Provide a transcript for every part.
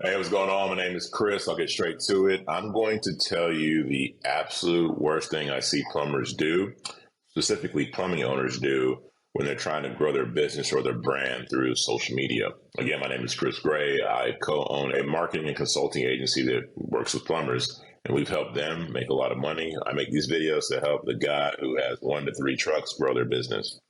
Hey, what's going on? My name is Chris. I'll get straight to it. I'm going to tell you the absolute worst thing I see plumbers do, specifically plumbing owners do, when they're trying to grow their business or their brand through social media. Again, my name is Chris Gray. I co-own a marketing and consulting agency that works with plumbers, and we've helped them make a lot of money. I make these videos to help the guy who has 1 to 3 trucks grow their business.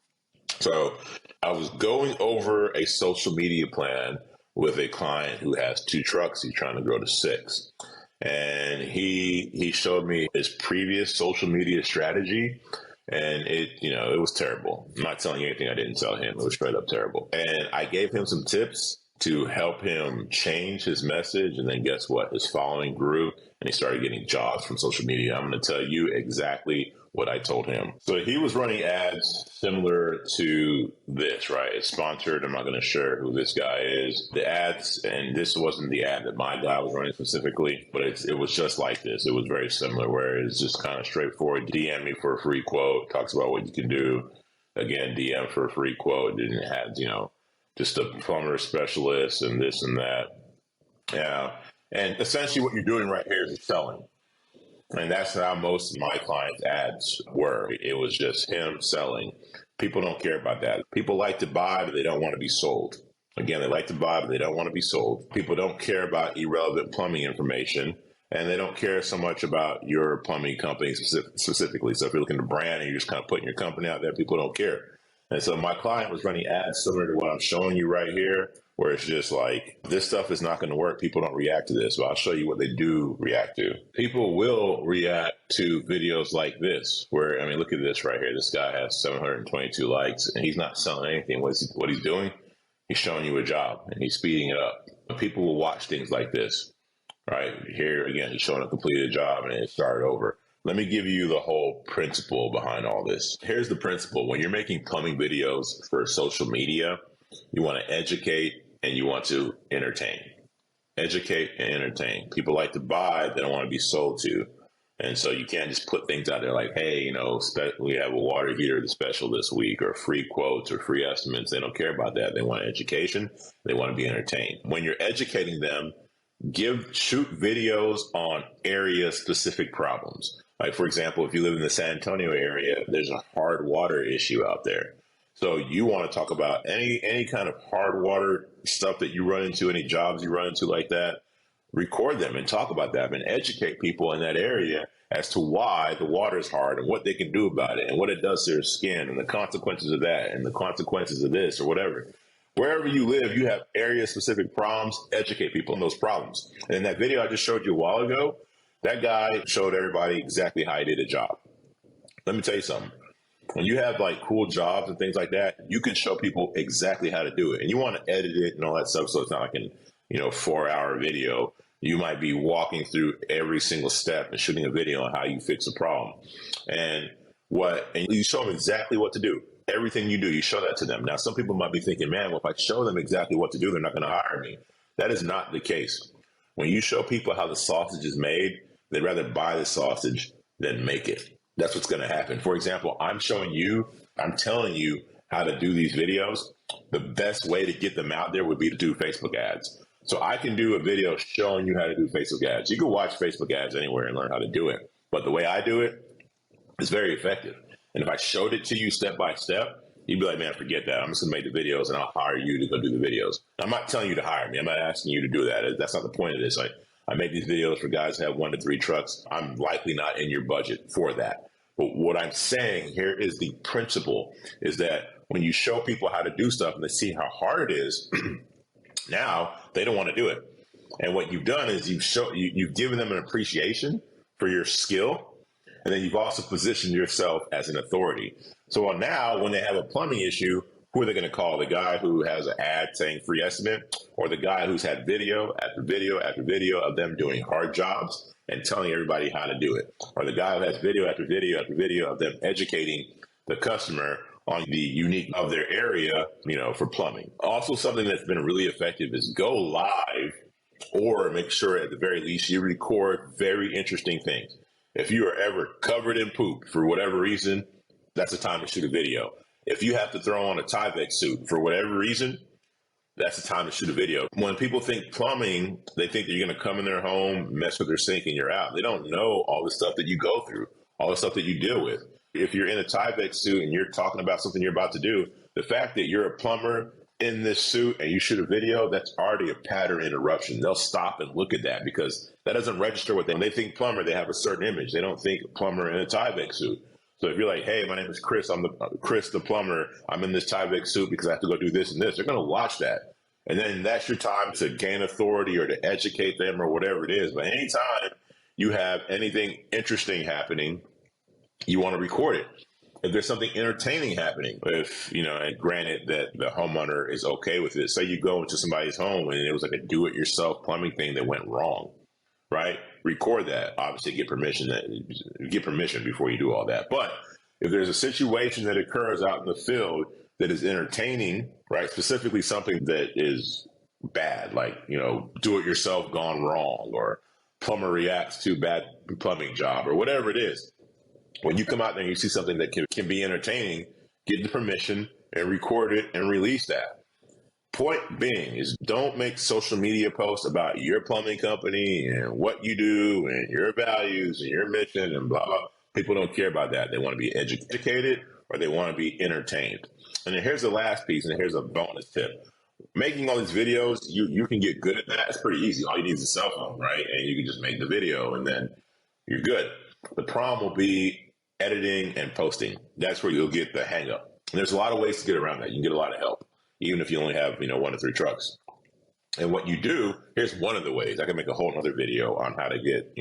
So I was going over a social media plan with a client who has 2 trucks. He's trying to grow to 6. And he showed me his previous social media strategy. And it was terrible. I'm not telling you anything I didn't tell him. It was straight up terrible. And I gave him some tips to help him change his message. And then guess what? His following grew and he started getting jobs from social media. I'm going to tell you exactly what I told him. So he was running ads similar to this, right? It's sponsored. I'm not going to share who this guy is. The ads, and this wasn't the ad that my guy was running specifically, but it was just like this. It was very similar, where it's just kind of straightforward. DM me for a free quote. Talks about what you can do. Again, DM for a free quote. It didn't have, just a plumber specialist and this and that. Yeah. And essentially what you're doing right here is selling. And that's how most of my clients' ads were. It was just him selling. People don't care about that. People like to buy, but they don't want to be sold. Again, they like to buy, but they don't want to be sold. People don't care about irrelevant plumbing information, and they don't care so much about your plumbing company specifically. So if you're looking to brand and you're just kind of putting your company out there, people don't care. And so my client was running ads similar to what I'm showing you right here, where it's just like, this stuff is not going to work. People don't react to this, but I'll show you what they do react to. People will react to videos like this, where, look at this right here. This guy has 722 likes and he's not selling anything. What he's doing? He's showing you a job and he's speeding it up. But people will watch things like this, right? Here, again, he's showing a completed job and it started over. Let me give you the whole principle behind all this. Here's the principle. When you're making plumbing videos for social media, you want to educate and you want to entertain. Educate and entertain. People like to buy, they don't want to be sold to. And so you can't just put things out there like, hey, we have a water heater special this week, or free quotes or free estimates. They don't care about that. They want education. They want to be entertained. When you're educating them, shoot videos on area specific problems. Like, for example, if you live in the San Antonio area, there's a hard water issue out there. So you want to talk about any kind of hard water stuff that you run into, any jobs you run into like that, record them and talk about that and educate people in that area as to why the water is hard and what they can do about it and what it does to their skin and the consequences of that and the consequences of this or whatever. Wherever you live, you have area-specific problems. Educate people on those problems. And in that video I just showed you a while ago, that guy showed everybody exactly how he did a job. Let me tell you something. When you have like cool jobs and things like that, you can show people exactly how to do it. And you want to edit it and all that stuff, so it's not like an 4-hour video. You might be walking through every single step and shooting a video on how you fix a problem. And you show them exactly what to do. Everything you do, you show that to them. Now, some people might be thinking, man, well, if I show them exactly what to do, they're not going to hire me. That is not the case. When you show people how the sausage is made, they'd rather buy the sausage than make it. That's what's going to happen. For example, I'm telling you how to do these videos. The best way to get them out there would be to do Facebook ads. So I can do a video showing you how to do Facebook ads. You can watch Facebook ads anywhere and learn how to do it. But the way I do it is very effective. And if I showed it to you step by step, you'd be like, man, forget that. I'm just going to make the videos and I'll hire you to go do the videos. I'm not telling you to hire me. I'm not asking you to do that. That's not the point of this. I make these videos for guys who have 1 to 3 trucks. I'm likely not in your budget for that. But what I'm saying here is the principle is that when you show people how to do stuff and they see how hard it is, now they don't want to do it. And what you've done is you've given them an appreciation for your skill. And then you've also positioned yourself as an authority. So now when they have a plumbing issue, who are they going to call? The guy who has an ad saying free estimate, or the guy who's had video after video after video of them doing hard jobs and telling everybody how to do it, or the guy who has video after video after video of them educating the customer on the unique of their area, for plumbing. Also, something that's been really effective is go live, or make sure at the very least you record very interesting things. If you are ever covered in poop for whatever reason, that's the time to shoot a video. If you have to throw on a Tyvek suit for whatever reason, that's the time to shoot a video. When people think plumbing, they think that you're going to come in their home, mess with their sink, and you're out. They don't know all the stuff that you go through, all the stuff that you deal with. If you're in a Tyvek suit and you're talking about something you're about to do, the fact that you're a plumber in this suit and you shoot a video, that's already a pattern interruption. They'll stop and look at that because that doesn't register with them. When they think plumber, they have a certain image. They don't think plumber in a Tyvek suit. So if you're like, hey, my name is Chris, I'm Chris the plumber, I'm in this Tyvek suit because I have to go do this and this, they're going to watch that. And then that's your time to gain authority or to educate them or whatever it is. But anytime you have anything interesting happening, you want to record it. If there's something entertaining happening, if, and granted that the homeowner is okay with it, say you go into somebody's home and it was like a do-it-yourself plumbing thing that went wrong, right? Record that. Obviously, get permission before you do all that. But if there's a situation that occurs out in the field that is entertaining, right? Specifically something that is bad, like, do-it-yourself gone wrong, or plumber reacts to bad plumbing job, or whatever it is. When you come out there and you see something that can be entertaining, get the permission and record it and release that. Point being is, don't make social media posts about your plumbing company and what you do and your values and your mission and blah, blah. People don't care about that. They want to be educated or they want to be entertained. And then here's the last piece, and here's a bonus tip. Making all these videos, you can get good at that. It's pretty easy. All you need is a cell phone, right? And you can just make the video and then you're good. The problem will be editing and posting. That's where you'll get the hang up. And there's a lot of ways to get around that. You can get a lot of help, even if you only have, 1 to 3 trucks. And what you do, here's one of the ways. I can make a whole other video on how to get,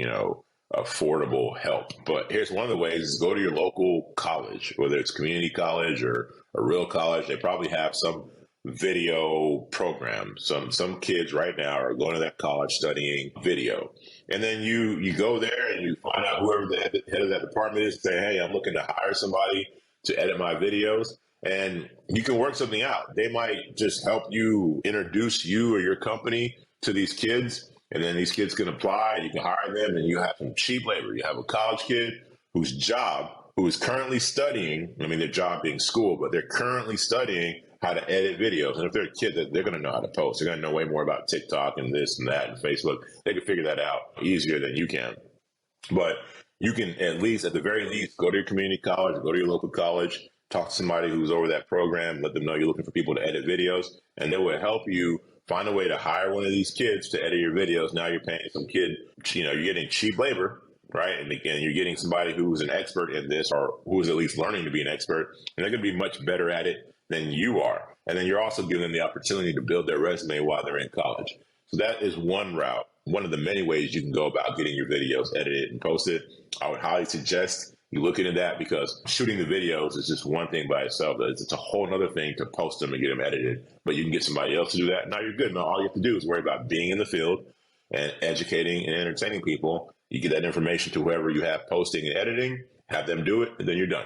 affordable help. But here's one of the ways is go to your local college, whether it's community college or a real college. They probably have some video program. Some kids right now are going to that college studying video. And then you go there and you find out whoever the head of that department is and say, hey, I'm looking to hire somebody to edit my videos. And you can work something out. They might just help you introduce you or your company to these kids. And then these kids can apply and you can hire them and you have some cheap labor. You have a college kid who is currently studying, their job being school, but they're currently studying how to edit videos. And if they're a kid, they're going to know how to post. They're going to know way more about TikTok and this and that and Facebook. They can figure that out easier than you can. But you can at the very least, go to your community college, go to your local college, talk to somebody who's over that program, let them know you're looking for people to edit videos, and they will help you find a way to hire one of these kids to edit your videos. Now you're paying some kid, you're getting cheap labor, right? And again, you're getting somebody who's an expert in this or who's at least learning to be an expert, and they're going to be much better at it than you are. And then you're also giving them the opportunity to build their resume while they're in college. So that is one route, one of the many ways you can go about getting your videos edited and posted. I would highly suggest you look into that because shooting the videos is just one thing by itself. It's a whole other thing to post them and get them edited, but you can get somebody else to do that. Now you're good. Now all you have to do is worry about being in the field and educating and entertaining people. You get that information to whoever you have posting and editing, have them do it, and then you're done.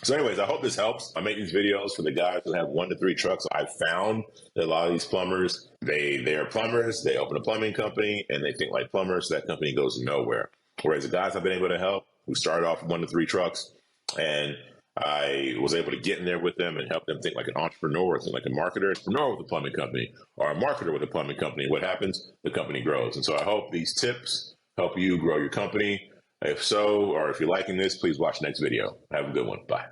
So anyways, I hope this helps. I make these videos for the guys who have 1 to 3 trucks. I've found that a lot of these plumbers, they are plumbers, they open a plumbing company, and they think like plumbers, so that company goes nowhere. Whereas the guys I've been able to help, who started off with 1 to 3 trucks, and I was able to get in there with them and help them think like an entrepreneur, think like a marketer, with a plumbing company, or a marketer with a plumbing company. What happens? The company grows. And so I hope these tips help you grow your company. If so, or if you're liking this, please watch the next video. Have a good one. Bye.